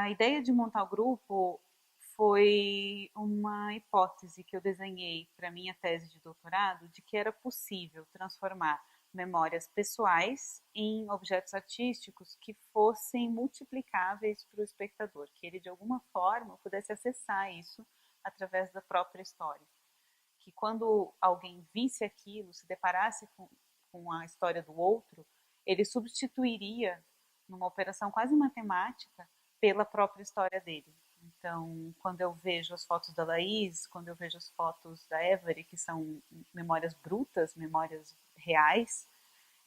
A ideia de montar o grupo foi uma hipótese que eu desenhei para minha tese de doutorado de que era possível transformar memórias pessoais em objetos artísticos que fossem multiplicáveis para o espectador, que ele de alguma forma pudesse acessar isso através da própria história. Que quando alguém visse aquilo, se deparasse com a história do outro, ele substituiria, numa operação quase matemática, pela própria história dele. Então, quando eu vejo as fotos da Laís, quando eu vejo as fotos da Avery, que são memórias brutas, memórias reais,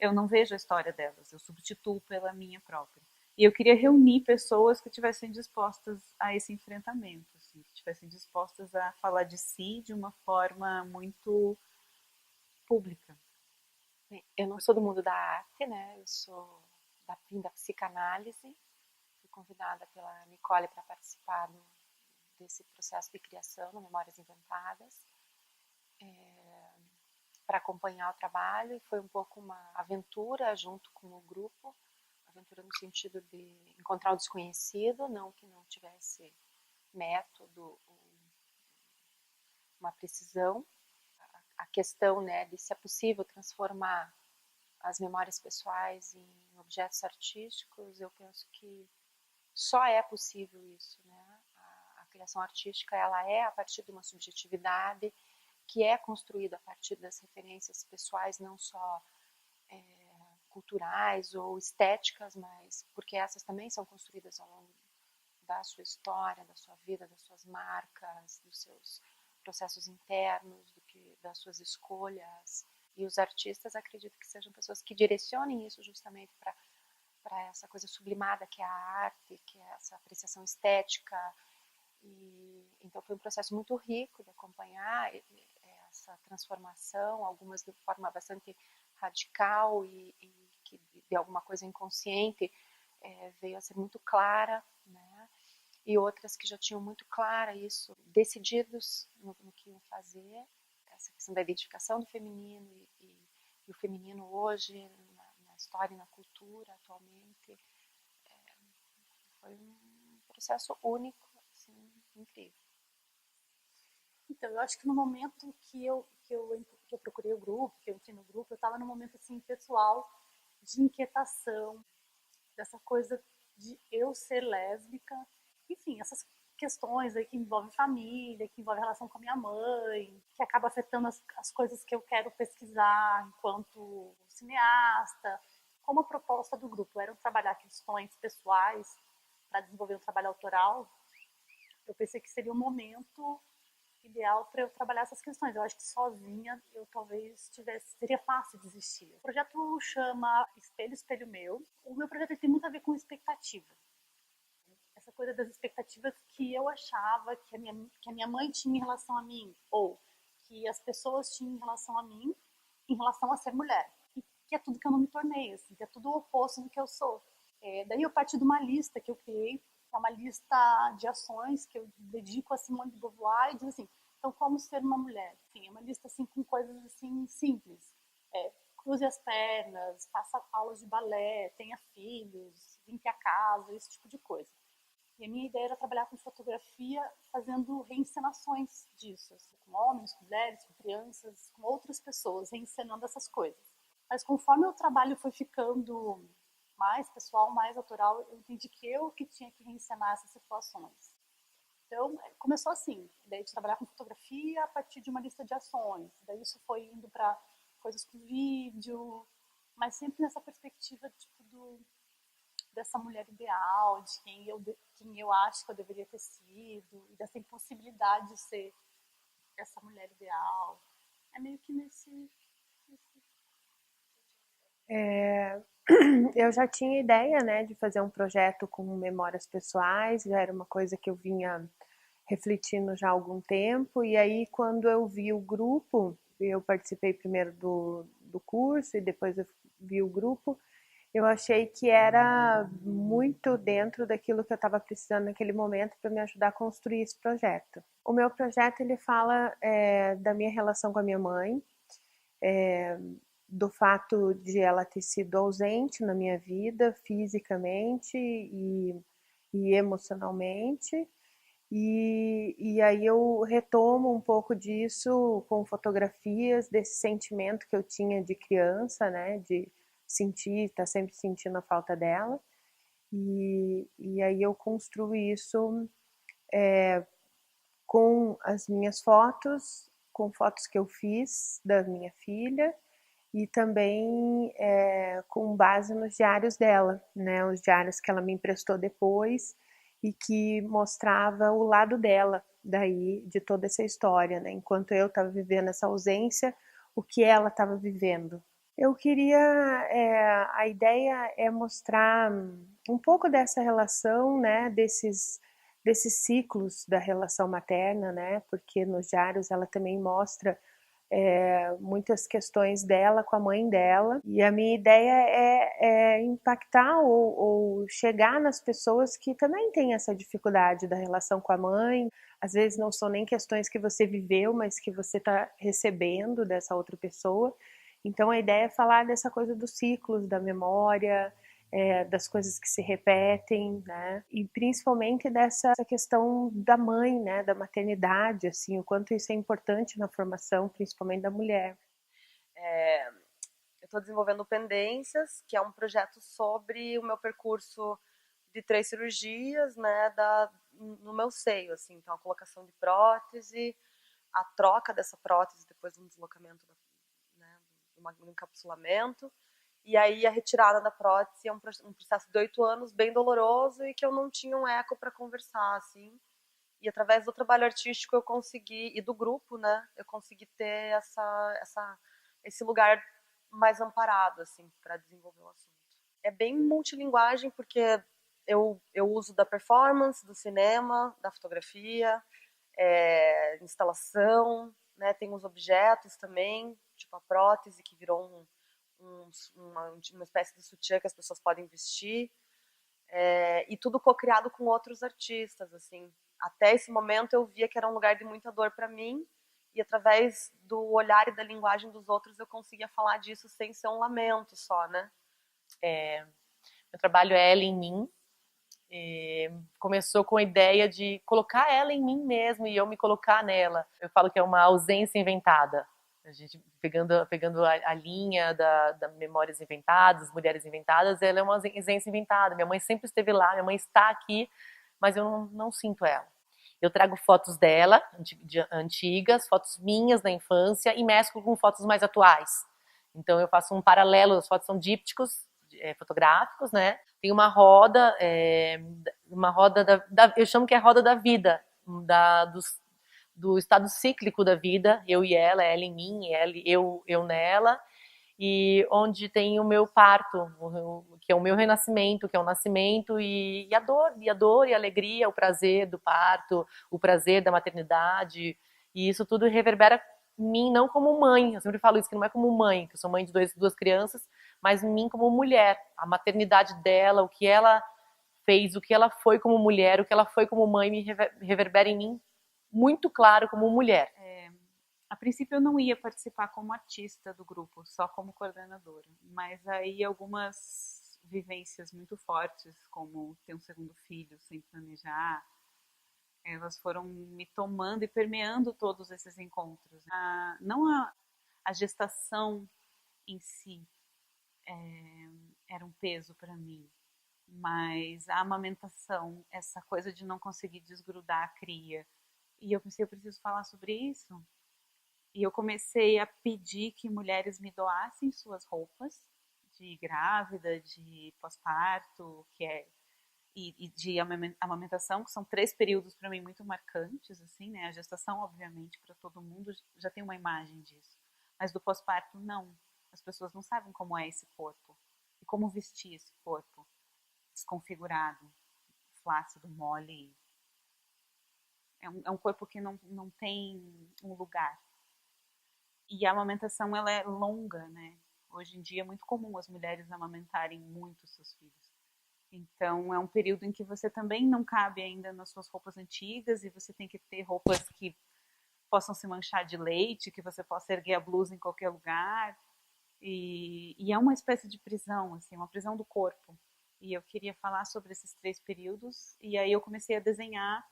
eu não vejo a história delas, eu substituo pela minha própria. E eu queria reunir pessoas que estivessem dispostas a esse enfrentamento, assim, que estivessem dispostas a falar de si de uma forma muito pública. Eu não sou do mundo da arte, né? Eu sou da psicanálise. Fui convidada pela Nicole para participar desse processo de criação no Memórias Inventadas, para acompanhar o trabalho, e foi um pouco uma aventura junto com o grupo, aventura no sentido de encontrar o desconhecido, não que não tivesse método, uma precisão, a questão, né, de se é possível transformar as memórias pessoais em objetos artísticos. Eu penso que só é possível isso, né? A criação artística, ela é a partir de uma subjetividade que é construída a partir das referências pessoais, não só culturais ou estéticas, mas porque essas também são construídas ao longo da sua história, da sua vida, das suas marcas, dos seus processos internos, das suas escolhas. E os artistas, acredito que sejam pessoas que direcionem isso justamente para essa coisa sublimada que é a arte, que é essa apreciação estética. E então foi um processo muito rico de acompanhar essa transformação, algumas de forma bastante radical e que de alguma coisa inconsciente veio a ser muito clara, né? E outras que já tinham muito clara isso, decididos no que iam fazer, essa questão da identificação do feminino e o feminino hoje na história e na cultura atualmente. Foi um processo único, assim, incrível. Então, eu acho que no momento que eu procurei o grupo, que eu entrei no grupo, eu estava num momento assim pessoal de inquietação, dessa coisa de eu ser lésbica, enfim, essas questões aí que envolvem família, que envolvem relação com a minha mãe, que acaba afetando as coisas que eu quero pesquisar enquanto cineasta. Como a proposta do grupo era trabalhar questões pessoais para desenvolver um trabalho autoral, eu pensei que seria um momento ideal para eu trabalhar essas questões. Eu acho que sozinha eu talvez seria fácil desistir. O projeto chama Espelho, Espelho Meu. O meu projeto tem muito a ver com expectativa. Essa coisa das expectativas que eu achava que a minha mãe tinha em relação a mim, ou que as pessoas tinham em relação a mim, em relação a ser mulher. E que é tudo que eu não me tornei, assim, que é tudo o oposto do que eu sou. Daí eu parti de uma lista que eu criei, que é uma lista de ações que eu dedico a Simone de Beauvoir e diz assim, então como ser uma mulher? Enfim, é uma lista assim com coisas assim simples. Cruze as pernas, faça aulas de balé, tenha filhos, limpe a casa, esse tipo de coisa. E a minha ideia era trabalhar com fotografia, fazendo reencenações disso, assim, com homens, com mulheres, com crianças, com outras pessoas, reencenando essas coisas. Mas conforme o trabalho foi ficando mais pessoal, mais autoral, eu entendi que eu que tinha que reencenar essas situações. Então, começou assim, daí de trabalhar com fotografia a partir de uma lista de ações. Daí isso foi indo para coisas com vídeo, mas sempre nessa perspectiva tipo dessa mulher ideal, de quem eu acho que eu deveria ter sido, e dessa impossibilidade de ser essa mulher ideal. É meio que nesse... Eu já tinha ideia, né, de fazer um projeto com memórias pessoais, já era uma coisa que eu vinha refletindo já há algum tempo, e aí quando eu vi o grupo, eu participei primeiro do curso e depois eu vi o grupo, eu achei que era muito dentro daquilo que eu estava precisando naquele momento para me ajudar a construir esse projeto. O meu projeto ele fala da minha relação com a minha mãe, do fato de ela ter sido ausente na minha vida fisicamente e e emocionalmente. E aí eu retomo um pouco disso com fotografias desse sentimento que eu tinha de criança, né, de sentir, estar sempre sentindo a falta dela. E aí eu construo isso com as minhas fotos, com fotos que eu fiz da minha filha e também com base nos diários dela, né? Os diários que ela me emprestou depois e que mostrava o lado dela daí de toda essa história, né? Enquanto eu estava vivendo essa ausência, o que ela estava vivendo. Eu queria, a ideia é mostrar um pouco dessa relação, né? Desses ciclos da relação materna, né? Porque nos diários ela também mostra muitas questões dela com a mãe dela. E a minha ideia é impactar ou chegar nas pessoas que também têm essa dificuldade da relação com a mãe. Às vezes não são nem questões que você viveu, mas que você está recebendo dessa outra pessoa. Então a ideia é falar dessa coisa dos ciclos, da memória, das coisas que se repetem, né? E principalmente dessa questão da mãe, né? Da maternidade, assim, o quanto isso é importante na formação, principalmente da mulher. Eu estou desenvolvendo Pendências, que é um projeto sobre o meu percurso de 3 cirurgias, né, no meu seio, assim, então a colocação de prótese, a troca dessa prótese depois de um deslocamento, né, de um encapsulamento, e aí a retirada da prótese é um processo de 8 anos bem doloroso e que eu não tinha um eco para conversar, assim. E através do trabalho artístico eu consegui, e do grupo, né, eu consegui ter esse lugar mais amparado, assim, para desenvolver o assunto. É bem multilinguagem porque eu uso da performance, do cinema, da fotografia, instalação, né, tem os objetos também, tipo a prótese que virou uma espécie de sutiã que as pessoas podem vestir, e tudo co-criado com outros artistas, assim. Até esse momento eu via que era um lugar de muita dor para mim, e através do olhar e da linguagem dos outros eu conseguia falar disso sem ser um lamento só, né? Meu trabalho é Ela em Mim. Começou com a ideia de colocar ela em mim mesmo e eu me colocar nela. Eu falo que é uma ausência inventada. A gente pegando a linha da Memórias Inventadas, Mulheres Inventadas, ela é uma ausência inventada. Minha mãe sempre esteve lá, minha mãe está aqui, mas eu não sinto ela. Eu trago fotos dela, antigas, fotos minhas da infância e mesclo com fotos mais atuais. Então eu faço um paralelo, as fotos são dípticos, fotográficos, né? Tem uma roda eu chamo que é a roda da vida, do estado cíclico da vida, eu e ela em mim, eu nela, e onde tem o meu parto, que é o meu renascimento, que é o nascimento, e a dor e a alegria, o prazer do parto, o prazer da maternidade, e isso tudo reverbera em mim, não como mãe, eu sempre falo isso, que não é como mãe, que eu sou mãe de duas crianças, mas em mim como mulher, a maternidade dela, o que ela fez, o que ela foi como mulher, o que ela foi como mãe, me reverbera em mim muito claro como mulher. A princípio eu não ia participar como artista do grupo, só como coordenadora, mas aí algumas vivências muito fortes, como ter um segundo filho sem planejar, elas foram me tomando e permeando todos esses encontros. Não a gestação em si era um peso para mim, mas a amamentação, essa coisa de não conseguir desgrudar a cria. E eu pensei, eu preciso falar sobre isso. E eu comecei a pedir que mulheres me doassem suas roupas de grávida, de pós-parto, e de amamentação, que são 3 períodos para mim muito marcantes, assim, né? A gestação, obviamente, para todo mundo já tem uma imagem disso, mas do pós-parto não. As pessoas não sabem como é esse corpo e como vestir esse corpo desconfigurado, flácido, mole. É um corpo que não tem um lugar. E a amamentação, ela é longa, né? Hoje em dia é muito comum as mulheres amamentarem muito seus filhos. Então é um período em que você também não cabe ainda nas suas roupas antigas e você tem que ter roupas que possam se manchar de leite, que você possa erguer a blusa em qualquer lugar. E é uma espécie de prisão, assim, uma prisão do corpo. E eu queria falar sobre esses 3 períodos, e aí eu comecei a desenhar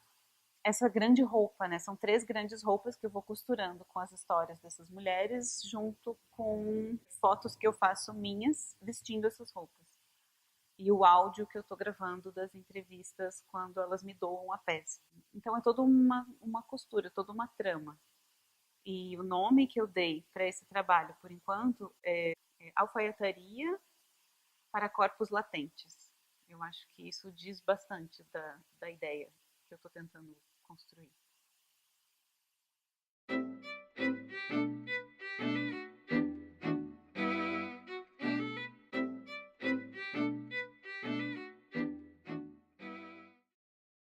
essa grande roupa, né? São 3 grandes roupas que eu vou costurando com as histórias dessas mulheres, junto com fotos que eu faço minhas vestindo essas roupas. E o áudio que eu estou gravando das entrevistas quando elas me doam a peça. Então é toda uma costura, toda uma trama. E o nome que eu dei para esse trabalho, por enquanto, é Alfaiataria para Corpos Latentes. Eu acho que isso diz bastante da ideia que eu estou tentando construir.